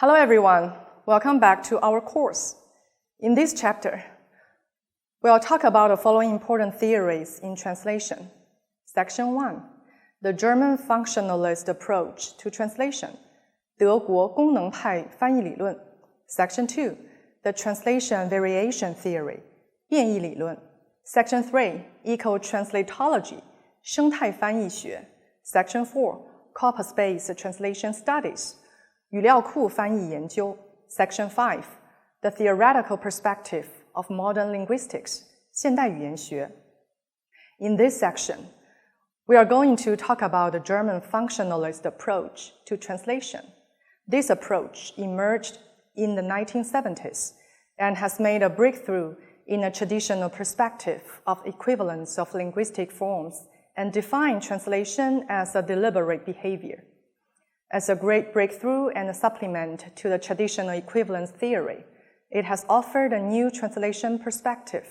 Hello everyone, welcome back to our course. In this chapter, we'll talk about the following important theories in translation. Section 1, the German functionalist approach to translation, 德国功能派翻译理论. Section 2, the translation variation theory, 变异理论. Section 3, eco-translatology, 生态翻译学. Section 4, corpus-based translation studies, 语料库翻译研究. Section 5, the theoretical perspective of modern linguistics, 现代语言学. In this section, we are going to talk about the German functionalist approach to translation. This approach emerged in the 1970s and has made a breakthrough in a traditional perspective of equivalence of linguistic forms and defined translation as a deliberate behavior. As a great breakthrough and a supplement to the traditional equivalence theory, it has offered a new translation perspective.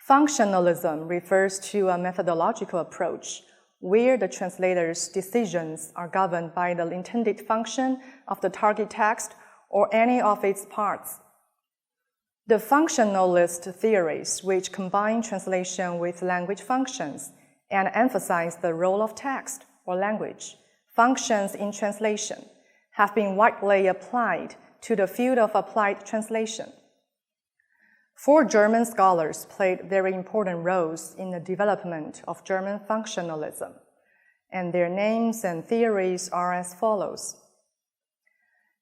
Functionalism refers to a methodological approach where the translator's decisions are governed by the intended function of the target text or any of its parts. The functionalist theories, which combine translation with language functions and emphasize the role of text or language functions in translation, have been widely applied to the field of applied translation. 4 German scholars played very important roles in the development of German functionalism, and their names and theories are as follows.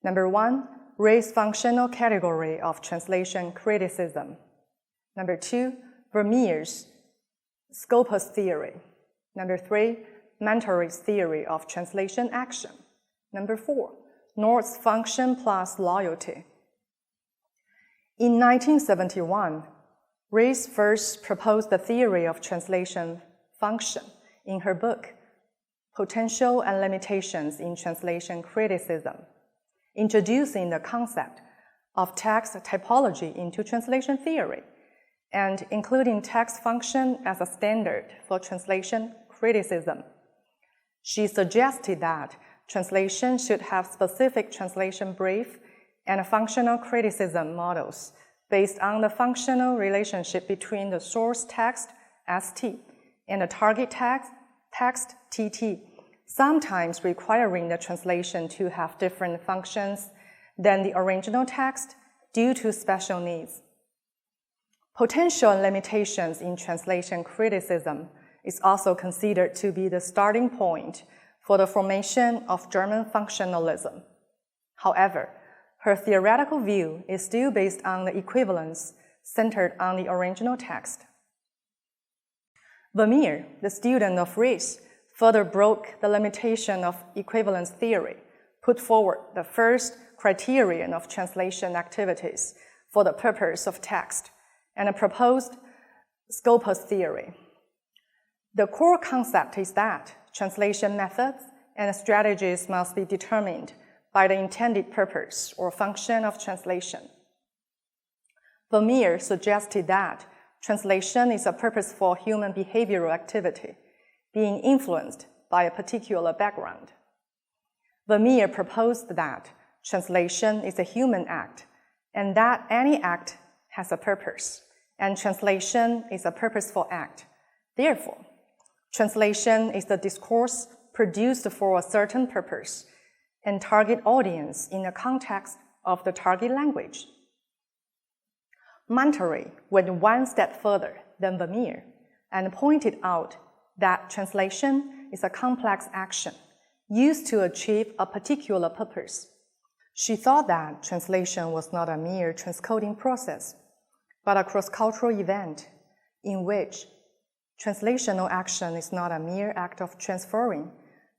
Number 1, race functional category of translation criticism. Number 2, Vermeer's scopus theory. Number 3, Mentor's theory of translation action. Number 4, North's function plus loyalty. In 1971, Rees first proposed the theory of translation function in her book, Potential and Limitations in Translation Criticism, introducing the concept of text typology into translation theory, and including text function as a standard for translation criticism. She suggested that translation should have specific translation brief and functional criticism models based on the functional relationship between the source text, ST, and the target text, TT, sometimes requiring the translation to have different functions than the original text due to special needs. Potential limitations in translation criticism is also considered to be the starting point for the formation of German functionalism. However, her theoretical view is still based on the equivalence centered on the original text. Vermeer, the student of Rees, further broke the limitation of equivalence theory, put forward the first criterion of translation activities for the purpose of text, and proposed scopus theory. The core concept is that translation methods and strategies must be determined by the intended purpose or function of translation. Vermeer suggested that translation is a purposeful human behavioral activity, being influenced by a particular background. Vermeer proposed that translation is a human act, and that any act has a purpose, and translation is a purposeful act. Therefore, translation is the discourse produced for a certain purpose and target audience in the context of the target language. Monterey went one step further than Vermeer and pointed out that translation is a complex action used to achieve a particular purpose. She thought that translation was not a mere transcoding process, but a cross-cultural event in which translational action is not a mere act of transferring,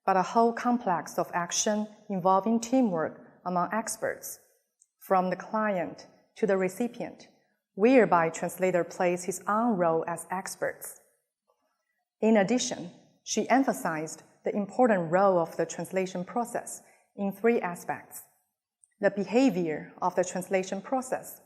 but a whole complex of action involving teamwork among experts, from the client to the recipient, whereby translator plays his own role as experts. In addition, she emphasized the important role of the translation process in 3 aspects: the behavior of the translation process,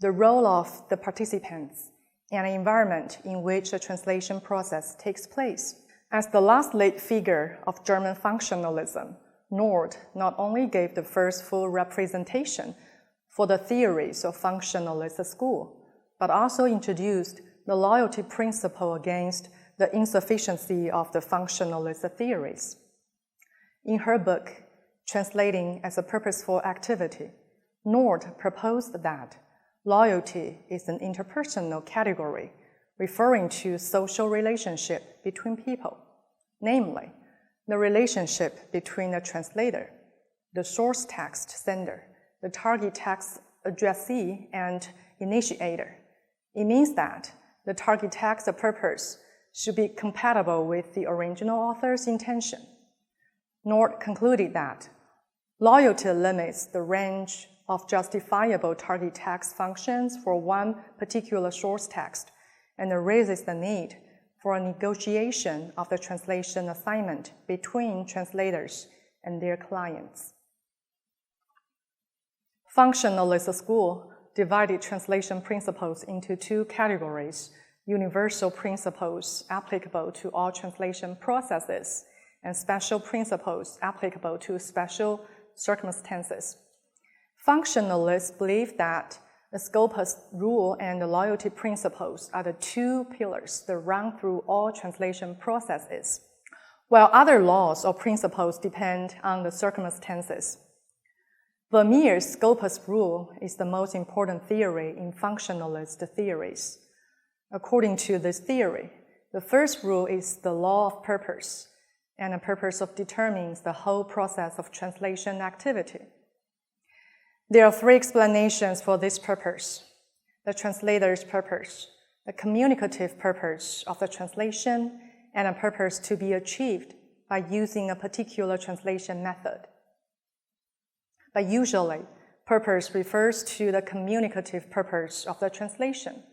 the role of the participants, and the environment in which the translation process takes place, As the last late figure of German functionalism, Nord not only gave the first full representation for the theories of functionalist school, but also introduced the loyalty principle against the insufficiency of the functionalist theories. In her book, Translating as a Purposeful Activity, Nord proposed that loyalty is an interpersonal category referring to social relationship between people, namely, the relationship between the translator, the source text sender, the target text addressee, and initiator. It means that the target text purpose should be compatible with the original author's intention. Nord concluded that loyalty limits the range of justifiable target text functions for one particular source text and raises the need for a negotiation of the translation assignment between translators and their clients. Functionalist school divided translation principles into two categories: universal principles applicable to all translation processes and special principles applicable to special circumstances. Functionalists believe that the scopus rule and the loyalty principles are the two pillars that run through all translation processes, while other laws or principles depend on the circumstances. Vermeer's scopus rule is the most important theory in functionalist theories. According to this theory, the first rule is the law of purpose, and the purpose determines the whole process of translation activity. There are three explanations for this purpose: the translator's purpose, the communicative purpose of the translation, and a purpose to be achieved by using a particular translation method. But usually, purpose refers to the communicative purpose of the translation.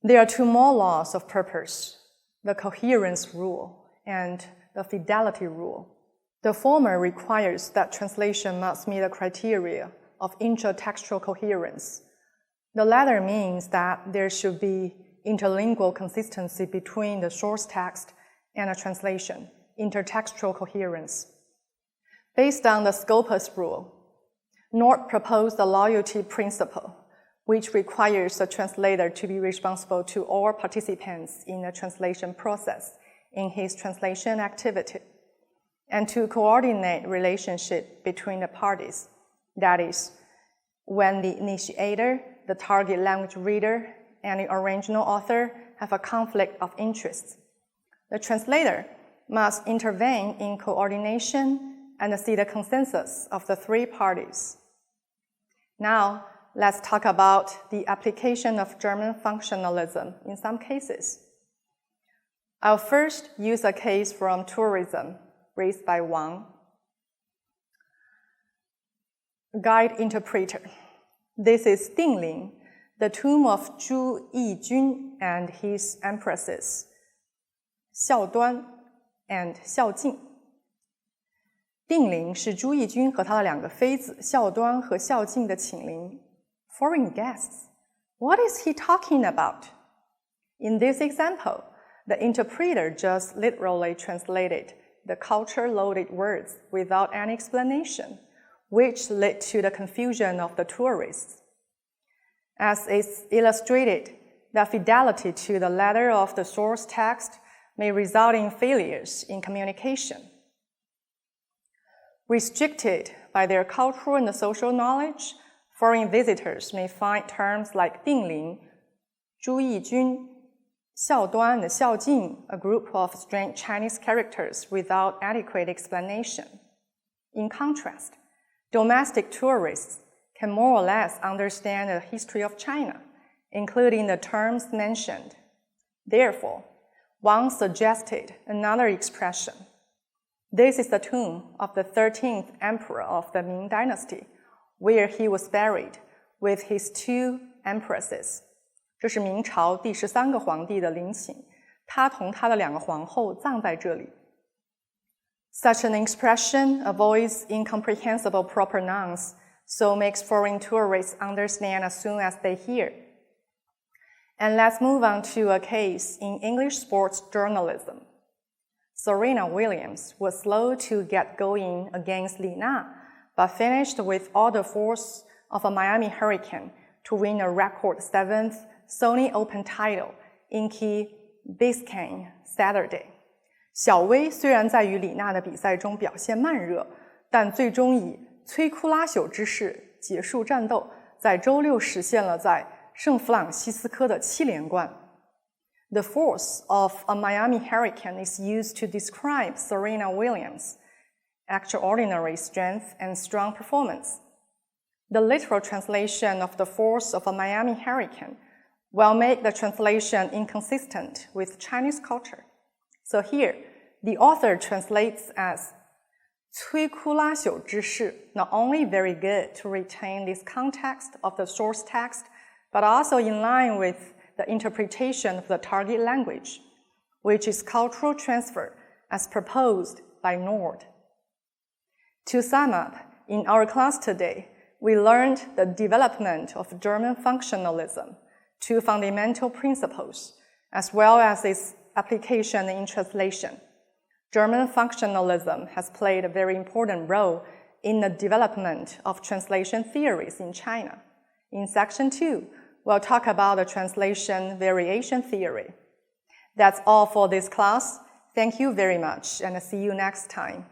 There are two more laws of purpose: the coherence rule and the fidelity rule. The former requires that translation must meet the criteria of intertextual coherence. The latter means that there should be interlingual consistency between the source text and the translation, intertextual coherence. Based on the scopus rule, Nord proposed the loyalty principle, which requires the translator to be responsible to all participants in the translation process in his translation activity, and to coordinate relationship between the parties. That is, when the initiator, the target language reader, and the original author have a conflict of interests, the translator must intervene in coordination and see the consensus of the three parties. Now, let's talk about the application of German functionalism in some cases. I'll first use a case from tourism raised by Wang. Guide interpreter. This is Dingling, the tomb of Zhu Yijun and his empresses, Xiao Duan and Xiao Jing. 定陵是朱翊钧和他的两个妃子孝端和孝敬的寝陵。Foreign guests, what is he talking about? In this example, the interpreter just literally translated the culture-loaded words without any explanation, which led to the confusion of the tourists. As is illustrated, the fidelity to the letter of the source text may result in failures in communication. Restricted by their cultural and social knowledge, foreign visitors may find terms like 定陵, 朱翊钧, 孝端 and 孝敬, a group of strange Chinese characters without adequate explanation. In contrast, domestic tourists can more or less understand the history of China, including the terms mentioned. Therefore, Wang suggested another expression. This is the tomb of the 13th emperor of the Ming Dynasty, where he was buried with his two empresses. 这是明朝第13个皇帝的陵寝，他同他的两个皇后葬在这里。Such an expression avoids incomprehensible proper nouns, so makes foreign tourists understand as soon as they hear. And let's move on to a case in English sports journalism. Serena Williams was slow to get going against Li Na, but finished with all the force of a Miami Hurricane to win a record 7th Sony Open title in Key Biscayne Saturday. 小威虽然在与李娜的比赛中表现慢热，但最终以摧枯拉朽之势结束战斗，在周六实现了在圣弗朗西斯科的7连冠。The force of a Miami hurricane is used to describe Serena Williams' extraordinary strength and strong performance. The literal translation of the force of a Miami hurricane will make the translation inconsistent with Chinese culture. So here, the author translates as 摧枯拉朽之势, not only very good to retain this context of the source text, but also in line with the interpretation of the target language, which is cultural transfer as proposed by Nord. To sum up, in our class today, we learned the development of German functionalism, 2 fundamental principles, as well as its application in translation. German functionalism has played a very important role in the development of translation theories in China. In section 2, we'll talk about the translation variation theory. That's all for this class. Thank you very much, and see you next time.